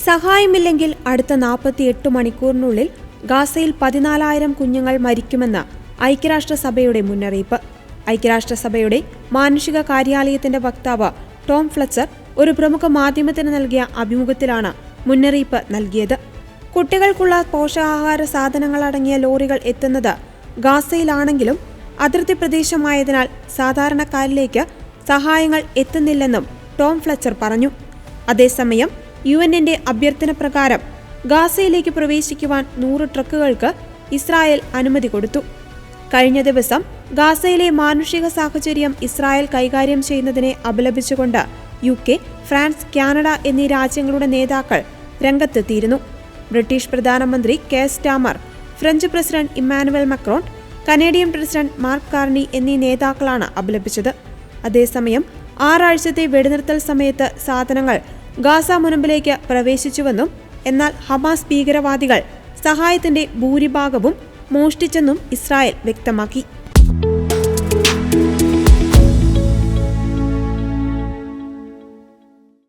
സഹായമില്ലെങ്കിൽ അടുത്ത 48 മണിക്കൂറിനുള്ളിൽ ഗാസയിൽ 14,000 കുഞ്ഞുങ്ങൾ മരിക്കുമെന്ന് ഐക്യരാഷ്ട്രസഭയുടെ മുന്നറിയിപ്പ്. ഐക്യരാഷ്ട്രസഭയുടെ മാനുഷിക കാര്യാലയത്തിന്റെ വക്താവ് ടോം ഫ്ലെച്ചർ ഒരു പ്രമുഖ മാധ്യമത്തിന് നൽകിയ അഭിമുഖത്തിലാണ് മുന്നറിയിപ്പ് നൽകിയത്. കുട്ടികൾക്കുള്ള പോഷകാഹാര സാധനങ്ങൾ അടങ്ങിയ ലോറികൾ എത്തുന്നത് ഗാസയിലാണെങ്കിലും അതിർത്തി പ്രദേശമായതിനാൽ സാധാരണക്കാരിലേക്ക് സഹായങ്ങൾ എത്തുന്നില്ലെന്നും ടോം ഫ്ലെച്ചർ പറഞ്ഞു. അതേസമയം UN-ന്റെ അഭ്യർത്ഥന പ്രകാരം ഗാസയിലേക്ക് പ്രവേശിക്കുവാൻ 100 ട്രക്കുകൾക്ക് ഇസ്രായേൽ അനുമതി കൊടുത്തു. കഴിഞ്ഞ ദിവസം ഗാസയിലെ മാനുഷിക സാഹചര്യം ഇസ്രായേൽ കൈകാര്യം ചെയ്യുന്നതിനെ അപലപിച്ചുകൊണ്ട് UK, ഫ്രാൻസ്, കാനഡ എന്നീ രാജ്യങ്ങളുടെ നേതാക്കൾ രംഗത്തെത്തിയിരുന്നു. ബ്രിട്ടീഷ് പ്രധാനമന്ത്രി care Starmer, French president Emmanuel Macron, Canadian president mark Carney എന്നീ നേതാക്കളാണ് അപലപിച്ചത്. അതേസമയം 6 ആഴ്ചത്തെ വെടിനിർത്തൽ സമയത്ത് സാധനങ്ങൾ ഗാസ മുനമ്പിലേക്ക് പ്രവേശിച്ചുവെന്നും എന്നാൽ ഹമാസ് ഭീകരവാദികൾ സഹായത്തിന്റെ ഭൂരിഭാഗവും മോഷ്ടിച്ചെന്നും ഇസ്രായേൽ വ്യക്തമാക്കി.